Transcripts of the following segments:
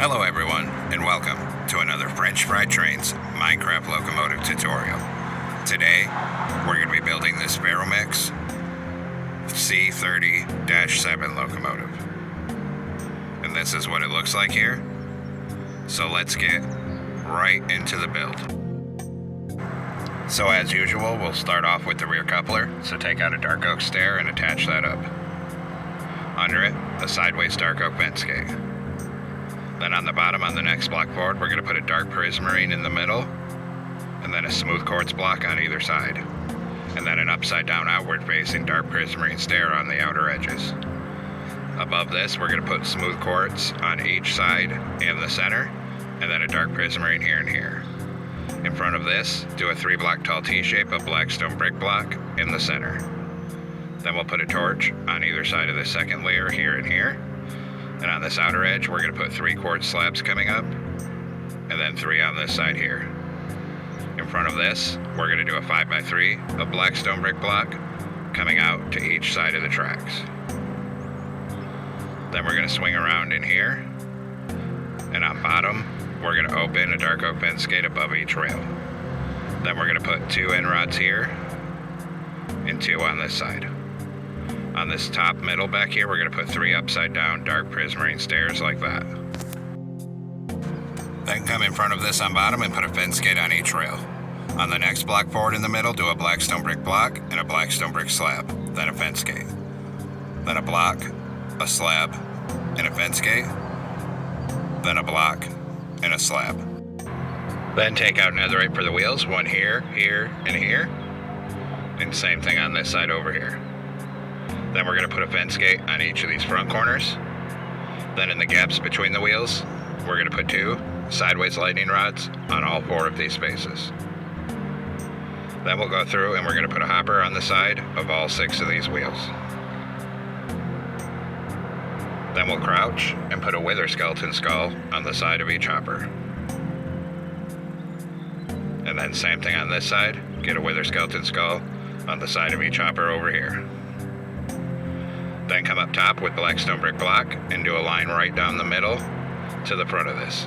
Hello everyone, and welcome to another French Fried Trains Minecraft locomotive tutorial. Today, we're going to be building this Ferromex C30-7 locomotive. And this is what it looks like here. So let's get right into the build. So as usual, we'll start off with the rear coupler. So take out a dark oak stair and attach that up. Under it, a sideways dark oak vent skate. Then on the bottom on the next block board, we're going to put a dark prismarine in the middle, and then a smooth quartz block on either side. And then an upside down outward facing dark prismarine stair on the outer edges. Above this, we're going to put smooth quartz on each side and the center, and then a dark prismarine here and here. In front of this, do a 3-block tall T-shape of black stone brick block in the center. Then we'll put a torch on either side of the second layer here and here. And on this outer edge, we're going to put 3 quartz slabs coming up, and then 3 on this side here. In front of this, we're going to do a 5x3 of black stone brick block coming out to each side of the tracks. Then we're going to swing around in here, and on bottom, we're going to open a dark oak vent skate above each rail. Then we're going to put 2 end rods here, and 2 on this side. On this top middle back here, we're going to put 3 upside down dark prismarine stairs like that. Then come in front of this on bottom and put a vent skate on each rail. On the next block forward in the middle, do a black stone brick block and a black stone brick slab, then a vent skate. Then a block, a slab, and a vent skate, then a block, and a slab. Then take out netherite for the wheels, 1 here, here, and here. And same thing on this side over here. Then we're going to put a vent skate on each of these front corners. Then in the gaps between the wheels, we're going to put 2 sideways lightning rods on all 4 of these spaces. Then we'll go through and we're going to put a hopper on the side of all 6 of these wheels. Then we'll crouch and put a wither skeleton skull on the side of each hopper. And then same thing on this side, get a wither skeleton skull on the side of each hopper over here. Then come up top with black stone brick block and do a line right down the middle to the front of this.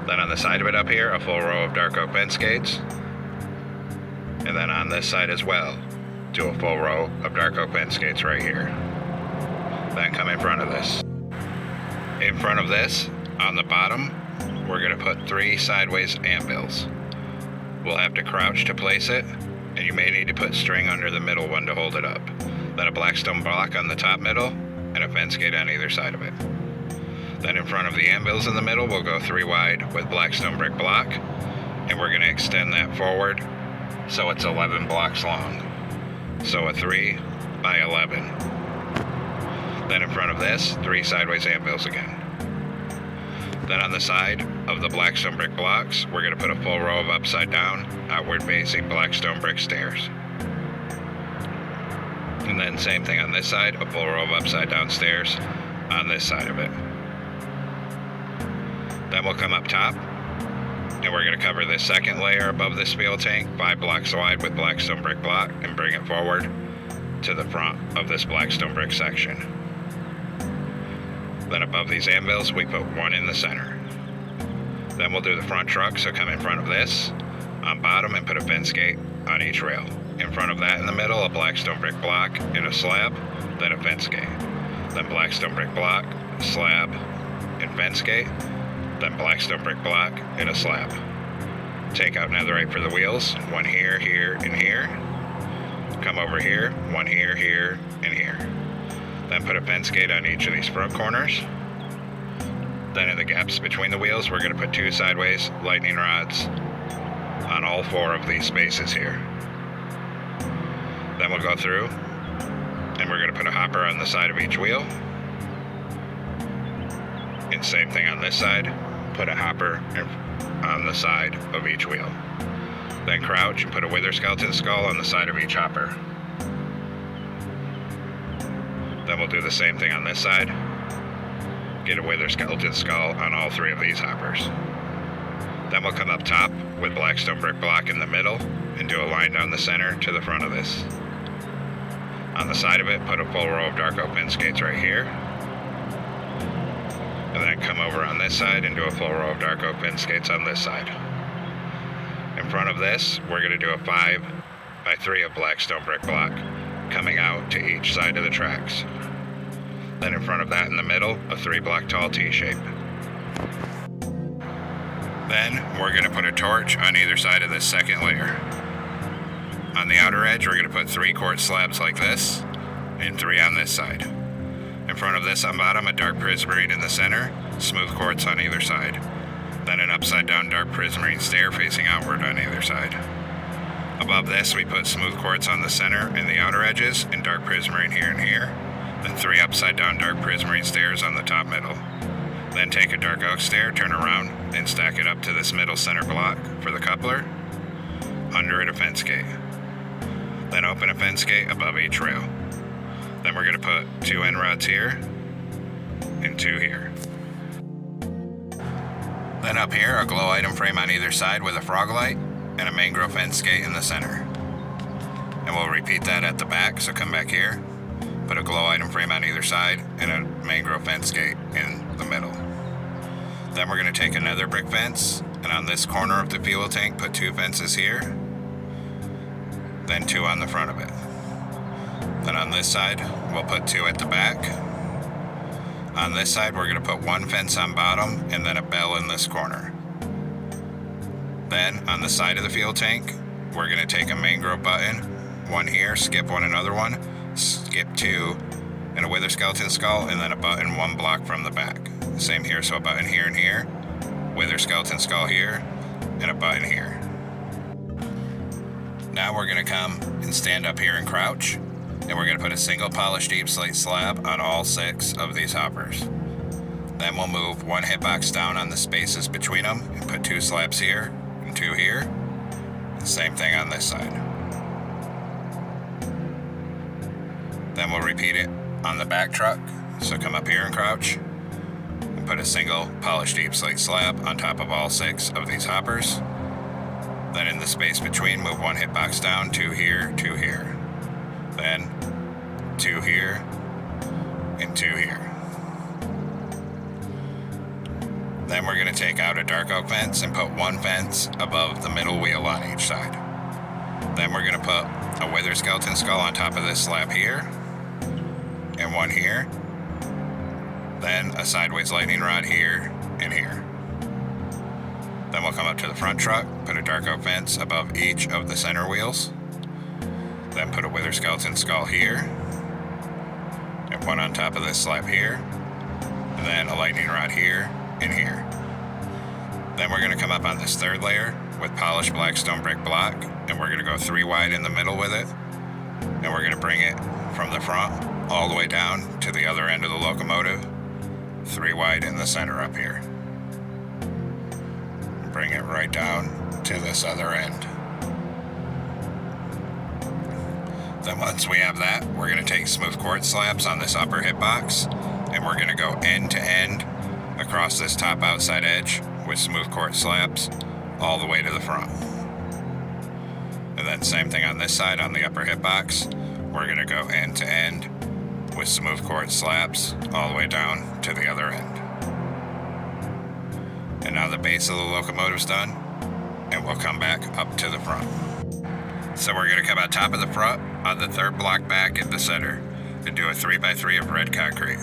Then on the side of it up here, a full row of dark oak vent skates. And then on this side as well, do a full row of dark oak vent skates right here. Then come in front of this. In front of this, on the bottom, we're going to put 3 sideways anvils. We'll have to crouch to place it, and you may need to put string under the middle one to hold it up. Then a black stone block on the top middle, and a vent skate on either side of it. Then in front of the anvils in the middle, we'll go 3 wide with black stone brick block, and we're going to extend that forward so it's 11 blocks long. So a 3 by 11. Then in front of this, 3 sideways anvils again. Then on the side of the black stone brick blocks, we're going to put a full row of upside down, outward facing black stone brick stairs. And then same thing on this side, a full row of upside down stairs on this side of it. Then we'll come up top, and we're going to cover this second layer above this fuel tank, 5 blocks wide with black stone brick block, and bring it forward to the front of this black stone brick section. Then above these anvils, we put 1 in the center. Then we'll do the front truck, so come in front of this on bottom and put a vent skate on each rail. In front of that in the middle, a black stone brick block and a slab, then a vent skate. Then black stone brick block, slab, and vent skate, then black stone brick block and a slab. Take out netherite for the wheels, 1 here, here, and here. Come over here, 1 here, here, and here. Then put a vent skate on each of these front corners. Then in the gaps between the wheels, we're going to put 2 sideways lightning rods on all 4 of these spaces here. Then we'll go through and we're going to put a hopper on the side of each wheel. And same thing on this side, put a hopper on the side of each wheel. Then crouch and put a wither skeleton skull on the side of each hopper. Then we'll do the same thing on this side. Get a wither skeleton skull on all 3 of these hoppers. Then we'll come up top with black stone brick block in the middle and do a line down the center to the front of this. On the side of it, put a full row of dark oak vent skates right here. And then come over on this side and do a full row of dark oak fence gates on this side. In front of this, we're going to do a 5x3 of black stone brick block coming out to each side of the tracks. Then in front of that in the middle, a 3-block tall T-shape. Then we're going to put a torch on either side of this second layer. On the outer edge, we're going to put 3 quartz slabs like this, and 3 on this side. In front of this on bottom, a dark prismarine in the center, smooth quartz on either side. Then an upside down dark prismarine stair facing outward on either side. Above this, we put smooth quartz on the center and the outer edges, and dark prismarine here and here. Then 3 upside down dark prismarine stairs on the top middle. Then take a dark oak stair, turn around, and stack it up to this middle center block for the coupler. Under it a fence gate. Then open a fence gate above each rail. Then we're going to put 2 end rods here and 2 here. Then up here, a glow item frame on either side with a frog light and a mangrove fence gate in the center. And we'll repeat that at the back, so come back here, put a glow item frame on either side and a mangrove fence gate in the middle. Then we're going to take another brick fence, and on this corner of the fuel tank, put 2 fences here, then 2 on the front of it. Then on this side, we'll put 2 at the back. On this side, we're going to put 1 fence on bottom and then a bell in this corner. Then on the side of the fuel tank, we're going to take a mangrove button, 1 here, skip 1 another one, skip 2, and a wither skeleton skull, and then a button 1 block from the back. Same here, so a button here and here, wither skeleton skull here, and a button here. Now we're going to come and stand up here and crouch, and we're going to put a single polished deep slate slab on all 6 of these hoppers. Then we'll move 1 hitbox down on the spaces between them and put 2 slabs here and 2 here. And same thing on this side. Then we'll repeat it on the back truck. So come up here and crouch and put a single polished deep slate slab on top of all 6 of these hoppers. Then in the space between, move 1 hitbox down, 2 here, 2 here. Then 2 here and 2 here. Then we're going to take out a dark oak fence and put 1 fence above the middle wheel on each side. Then we're going to put a wither skeleton skull on top of this slab here, and 1 here. Then a sideways lightning rod here and here. Then we'll come up to the front truck, put a dark oak fence above each of the center wheels. Then put a wither skeleton skull here, and 1 on top of this slab here, and then a lightning rod here and here. Then we're going to come up on this 3rd layer with polished black stone brick block, and we're going to go 3 wide in the middle with it, and we're going to bring it from the front all the way down to the other end of the locomotive, 3 wide in the center up here. Bring it right down to this other end. Then once we have that, we're going to take smooth quartz slabs on this upper hitbox, and we're going to go end to end across this top outside edge with smooth quartz slabs all the way to the front. And then same thing on this side on the upper hitbox. We're going to go end to end with smooth quartz slabs all the way down to the other end. And now the base of the locomotive's done, and we'll come back up to the front. So we're going to come on top of the front on the 3rd block back in the center and do a 3x3 of red concrete.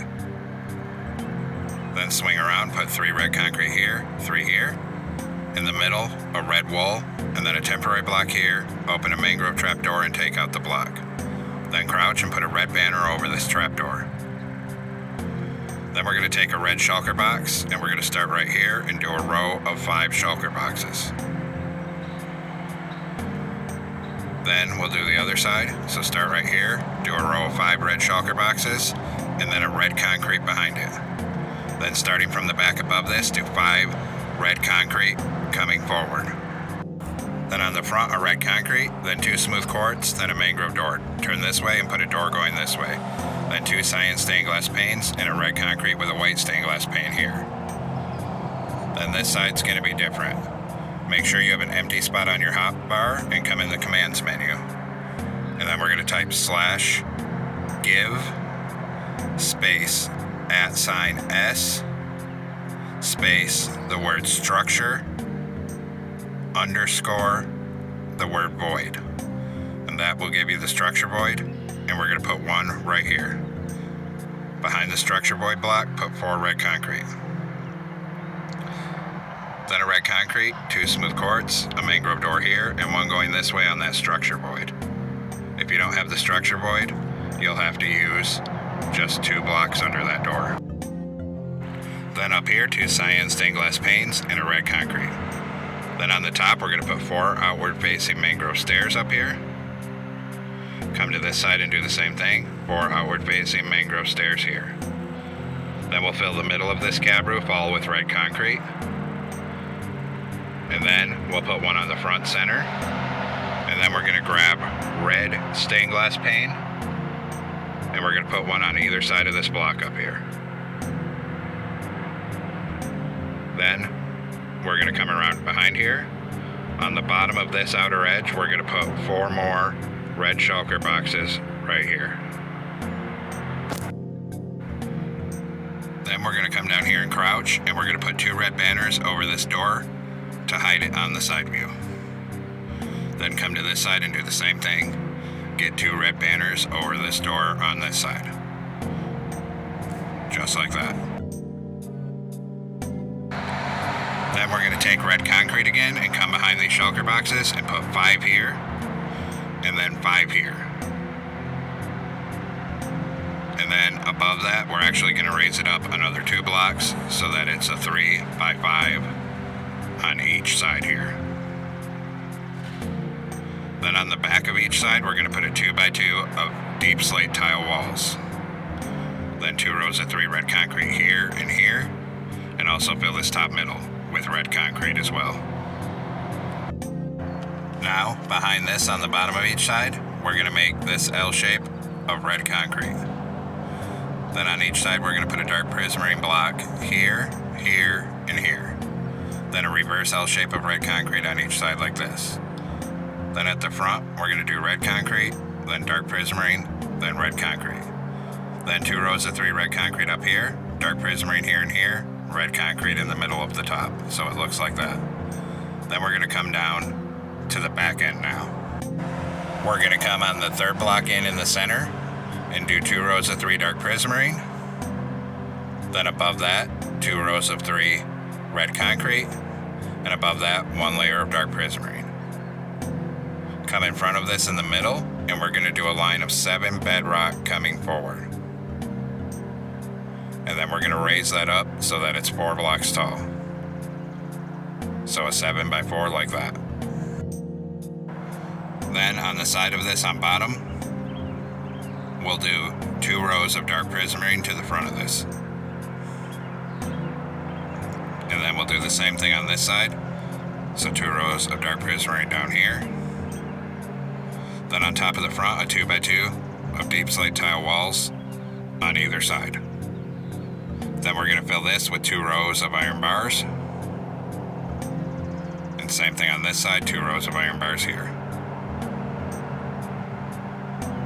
Then swing around, put 3 red concrete here, 3 here. In the middle, a red wool, and then a temporary block here. Open a mangrove trapdoor and take out the block. Then crouch and put a red banner over this trapdoor. Then we're going to take a red shulker box, and we're going to start right here and do a row of 5 shulker boxes. Then we'll do the other side. So start right here, do a row of 5 red shulker boxes, and then a red concrete behind it. Then starting from the back above this, do 5 red concrete coming forward. Then on the front, a red concrete, then 2 smooth quartz, then a mangrove door. Turn this way and put a door going this way. Then 2 cyan stained glass panes and a red concrete with a white stained glass pane here. Then this side's going to be different. Make sure you have an empty spot on your hot bar and come in the commands menu. And then we're going to type /give space @ S space the word structure, underscore the word void. And that will give you the structure void. And we're going to put one right here. Behind the structure void block, put 4 red concrete. Then a red concrete, 2 smooth quartz, a mangrove door here, and one going this way on that structure void. If you don't have the structure void, you'll have to use just 2 blocks under that door. Then up here, 2 cyan stained glass panes and a red concrete. Then on the top, we're going to put 4 outward facing mangrove stairs up here. Come to this side and do the same thing, 4 outward facing mangrove stairs here. Then we'll fill the middle of this cab roof all with red concrete. And then we'll put one on the front center. And then we're going to grab red stained glass pane. And we're going to put one on either side of this block up here. Then we're going to come around behind here. On the bottom of this outer edge, we're going to put 4 more red shulker boxes right here. Then we're going to come down here and crouch, and we're going to put 2 red banners over this door to hide it on the side view. Then come to this side and do the same thing. Get 2 red banners over this door on this side. Just like that. Then we're going to take red concrete again and come behind these shulker boxes and put 5 here and then 5 here. And then above that, we're actually going to raise it up another 2 blocks so that it's a 3 by 5 on each side here. Then on the back of each side, we're going to put a 2 by 2 of deep slate tile walls. Then 2 rows of 3 red concrete here, and also fill this top middle with red concrete as well. Now, behind this on the bottom of each side, we're going to make this L shape of red concrete. Then on each side, we're going to put a dark prismarine block here, here, and here. Then a reverse L shape of red concrete on each side like this. Then at the front, we're going to do red concrete, then dark prismarine, then red concrete. Then 2 rows of 3 red concrete up here, dark prismarine here and here, red concrete in the middle of the top, so it looks like that. Then we're going to come down to the back end now. We're going to come on the 3rd block in the center and do 2 rows of 3 dark prismarine. Then above that, 2 rows of 3 red concrete, and above that, 1 layer of dark prismarine. Come in front of this in the middle, and we're going to do a line of 7 bedrock coming forward. And then we're going to raise that up so that it's 4 blocks tall. So a 7 by 4 like that. Then on the side of this on bottom, we'll do 2 rows of dark prismarine to the front of this. And then we'll do the same thing on this side. So 2 rows of dark prismarine down here. Then on top of the front, a 2 by 2 of deep slate tile walls on either side. Then we're going to fill this with 2 rows of iron bars. And same thing on this side, 2 rows of iron bars here.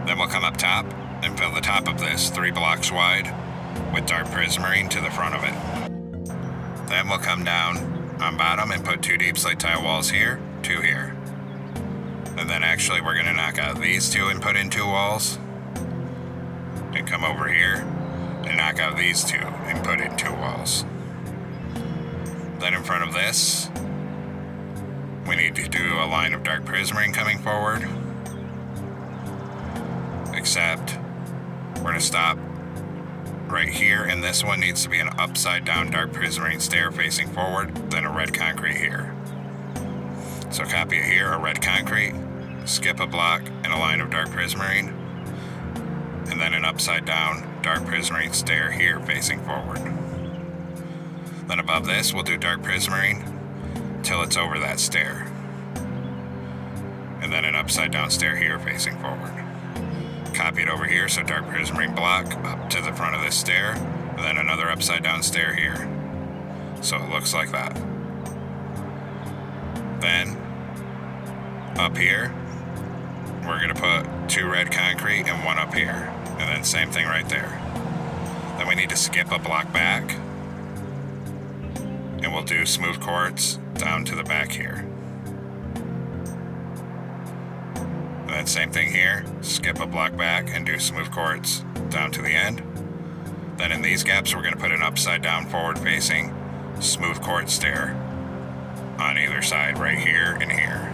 Then we'll come up top and fill the top of this 3 blocks wide with dark prismarine to the front of it. Then we'll come down on bottom and put 2 deep slate tile walls here, 2 here. And then actually we're going to knock out these 2 and put in 2 walls. And come over here and knock out these 2 and put in 2 walls. Then in front of this, we need to do a line of dark prismarine coming forward. Except we're going to stop right here, and this one needs to be an upside down dark prismarine stair facing forward, then a red concrete here. So copy it here, a red concrete, skip a block and a line of dark prismarine, and then an upside down dark prismarine stair here facing forward. Then above this, we'll do dark prismarine till it's over that stair. And then an upside down stair here facing forward. Copy it over here, so dark prismarine block up to the front of this stair, and then another upside down stair here. So it looks like that. Then, up here, we're going to put 2 red concrete and 1 up here. And then same thing right there. Then we need to skip a block back. and we'll do smooth quartz down to the back here. And then same thing here, skip a block back and do smooth quartz down to the end. Then in these gaps, we're going to put an upside down forward facing smooth quartz stair on either side, right here and here.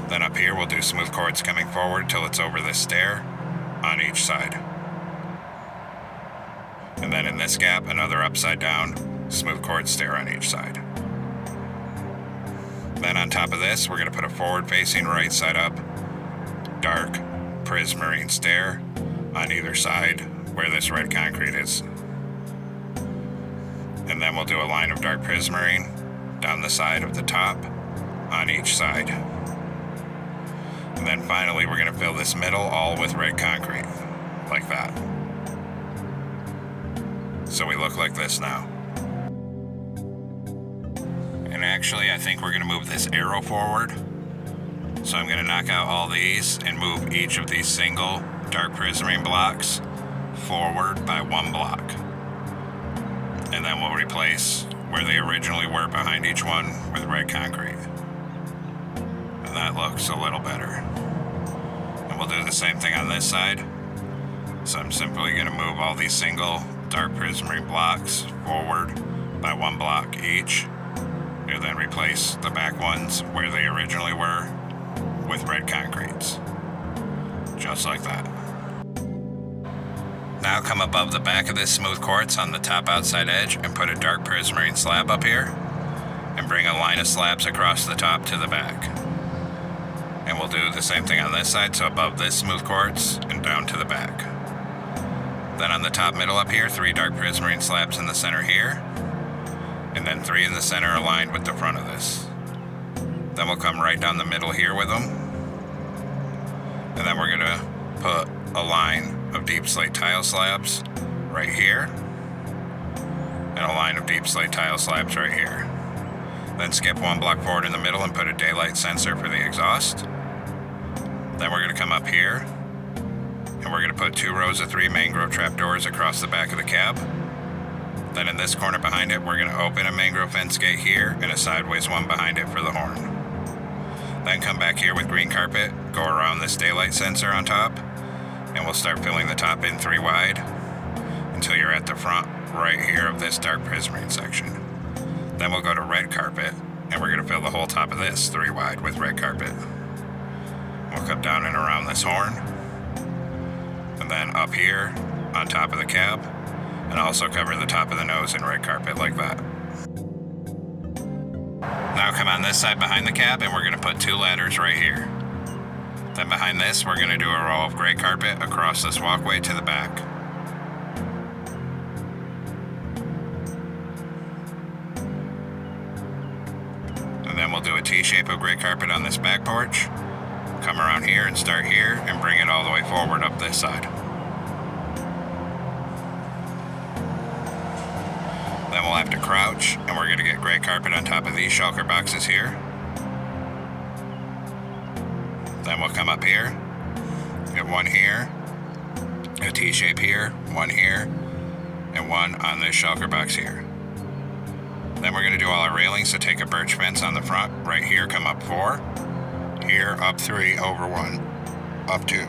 Then up here, we'll do smooth quartz coming forward till it's over this stair on each side. And then in this gap, another upside down smooth quartz stair on each side. Then on top of this, we're going to put a forward facing right side up dark prismarine stair on either side where this red concrete is. And then we'll do a line of dark prismarine down the side of the top on each side. And then finally, we're going to fill this middle all with red concrete, like that. So we look like this now. And actually, I think we're going to move this arrow forward. So I'm going to knock out all these and move each of these single dark prismarine blocks forward by 1 block. And then we'll replace where they originally were behind each one with red concrete. And that looks a little better. And we'll do the same thing on this side. So I'm simply going to move all these single dark prismarine blocks forward by 1 block each. And then replace the back ones where they originally were with red concretes. Just like that. Now come above the back of this smooth quartz on the top outside edge and put a dark prismarine slab up here and bring a line of slabs across the top to the back. And we'll do the same thing on this side, so above this smooth quartz and down to the back. Then on the top middle up here, 3 dark prismarine slabs in the center here, and then 3 in the center aligned with the front of this. Then we'll come right down the middle here with them. And then we're gonna put a line of deep slate tile slabs right here, and a line of deep slate tile slabs right here. Then skip 1 block forward in the middle and put a daylight sensor for the exhaust. Then we're gonna come up here, and we're gonna put 2 rows of 3 mangrove trapdoors across the back of the cab. Then in this corner behind it, we're gonna open a mangrove fence gate here and a sideways one behind it for the horn. Then come back here with green carpet, go around this daylight sensor on top, and we'll start filling the top in 3 wide until you're at the front right here of this dark prismarine section. Then we'll go to red carpet, and we're gonna fill the whole top of this 3 wide with red carpet. We'll come down and around this horn, and then up here on top of the cab, and also cover the top of the nose in red carpet like that. Now come on this side behind the cab, and we're gonna put 2 ladders right here. Then behind this, we're gonna do a row of gray carpet across this walkway to the back. And then we'll do a T-shape of gray carpet on this back porch, come around here and start here, and bring it all the way forward up this side. Then we'll have to crouch, and we're gonna get gray carpet on top of these shulker boxes here. Then we'll come up here, get 1 here, a T-shape here, 1 here, and 1 on this shulker box here. Then we're gonna do all our railings, so take a birch fence on the front, right here, come up 4, here, up 3, over 1, up 2.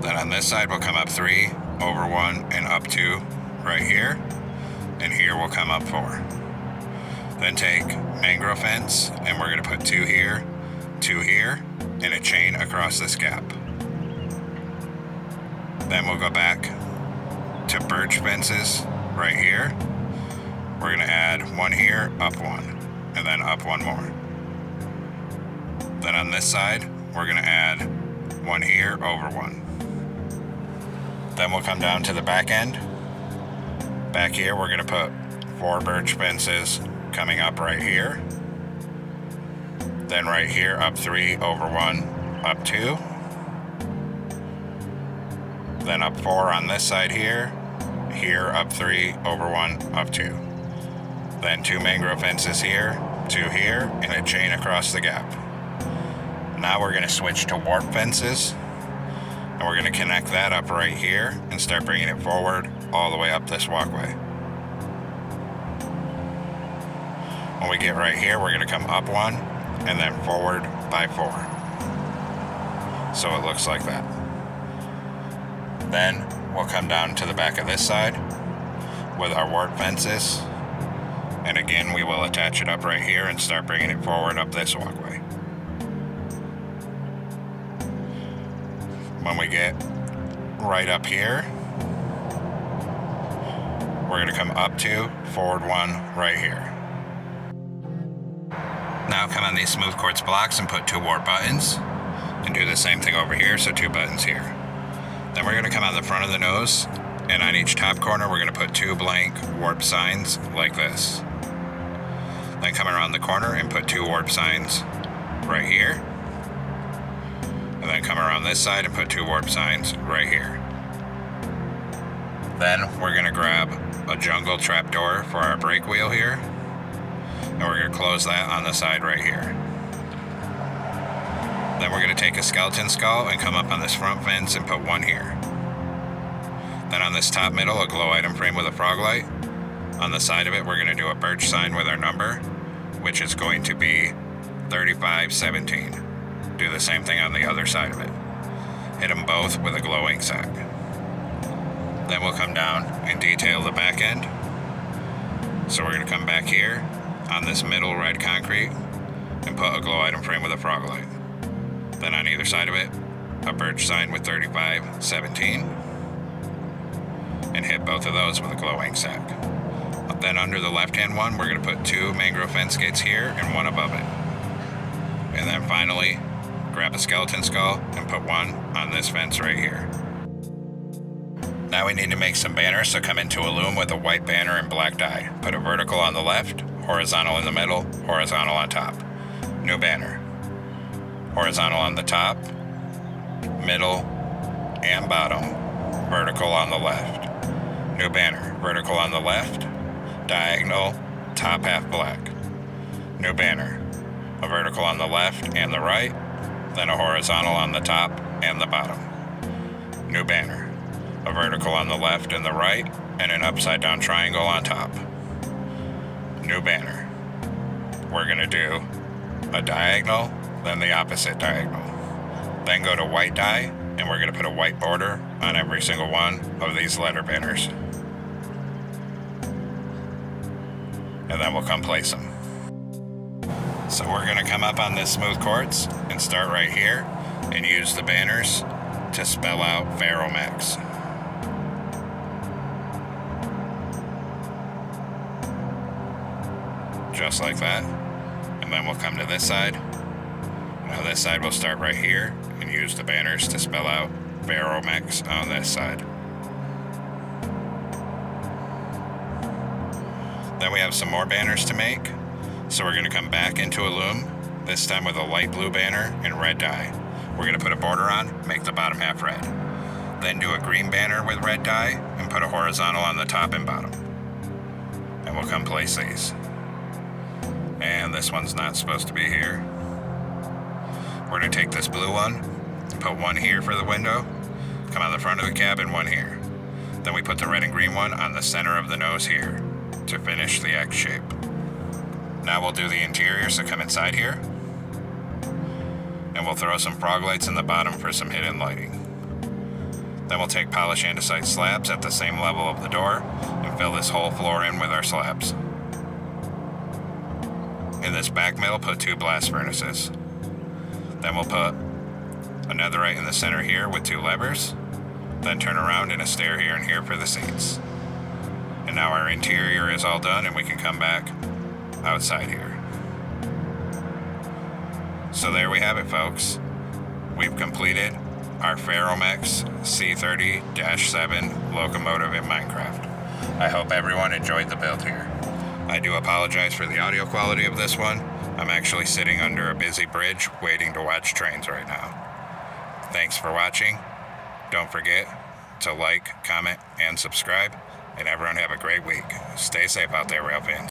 Then on this side, we'll come up 3, over 1, and up 2, right here, and here we'll come up 4. Then take mangrove fence, and we're gonna put 2 here, and a chain across this gap. Then we'll go back to birch fences right here. We're gonna add 1 here, up 1, and then up 1 more. Then on this side, we're gonna add 1 here, over 1. Then we'll come down to the back end. Back here, we're gonna put 4 birch fences coming up right here. Then right here, up 3, over 1, up 2. Then up 4 on this side here, up 3, over 1, up 2. Then 2 mangrove fences here, 2 here, and a chain across the gap. Now we're gonna switch to warp fences, and we're gonna connect that up right here and start bringing it forward all the way up this walkway. When we get right here, we're going to come up one and then forward by 4. So it looks like that. Then we'll come down to the back of this side with our warp fences. And again, we will attach it up right here and start bringing it forward up this walkway. When we get right up here, we're going to come up 2, forward 1 right here. Now come on these smooth quartz blocks and put 2 warp buttons and do the same thing over here, so 2 buttons here. Then we're going to come on the front of the nose, and on each top corner we're going to put 2 blank warp signs like this. Then come around the corner and put 2 warp signs right here. And then come around this side and put 2 warp signs right here. Then we're going to grab a jungle trapdoor for our brake wheel here. And we're going to close that on the side right here. Then we're going to take a skeleton skull and come up on this front fence and put 1 here. Then on this top middle, a glow item frame with a frog light. On the side of it, we're going to do a birch sign with our number, which is going to be 3517. Do the same thing on the other side of it. Hit them both with a glowing sack. Then we'll come down and detail the back end. So we're going to come back here on this middle red concrete and put a glow item frame with a frog light. Then on either side of it, a birch sign with 3517. And hit both of those with a glowing sack. Then under the left-hand one, we're going to put 2 mangrove fence gates here and 1 above it. And then finally, grab a skeleton skull and put 1 on this fence right here. Now we need to make some banners, so come into a loom with a white banner and black dye. Put a vertical on the left, horizontal in the middle, horizontal on top. New banner. Horizontal on the top, middle, and bottom. Vertical on the left. New banner. Vertical on the left, diagonal, top half black. New banner. A vertical on the left and the right, then a horizontal on the top and the bottom. New banner. A vertical on the left and the right, and an upside down triangle on top. New banner. We're going to do a diagonal, then the opposite diagonal. Then go to white dye, and we're going to put a white border on every single one of these letter banners. And then we'll come place them. So we're going to come up on this smooth quartz and start right here and use the banners to spell out Ferromex. Just like that. And then we'll come to this side. Now this side we'll start right here and use the banners to spell out Ferromex on this side. Then we have some more banners to make. So we're going to come back into a loom, this time with a light blue banner and red dye. We're going to put a border on, make the bottom half red. Then do a green banner with red dye and put a horizontal on the top and bottom. And we'll come place these. And this one's not supposed to be here. We're going to take this blue one, put 1 here for the window, come on the front of the cab and 1 here. Then we put the red and green one on the center of the nose here to finish the X shape. Now we'll do the interior, so come inside here. And we'll throw some frog lights in the bottom for some hidden lighting. Then we'll take polished andesite slabs at the same level of the door and fill this whole floor in with our slabs. In this back middle, put 2 blast furnaces. Then we'll put a netherite in the center here with 2 levers. Then turn around and a stair here and here for the seats. And now our interior is all done and we can come back outside here. So there we have it, folks. We've completed our Ferromex C30-7 Locomotive in Minecraft. I hope everyone enjoyed the build here. I do apologize for the audio quality of this one. I'm actually sitting under a busy bridge waiting to watch trains right now. Thanks for watching. Don't forget to like, comment, and subscribe. And everyone have a great week. Stay safe out there, rail fans.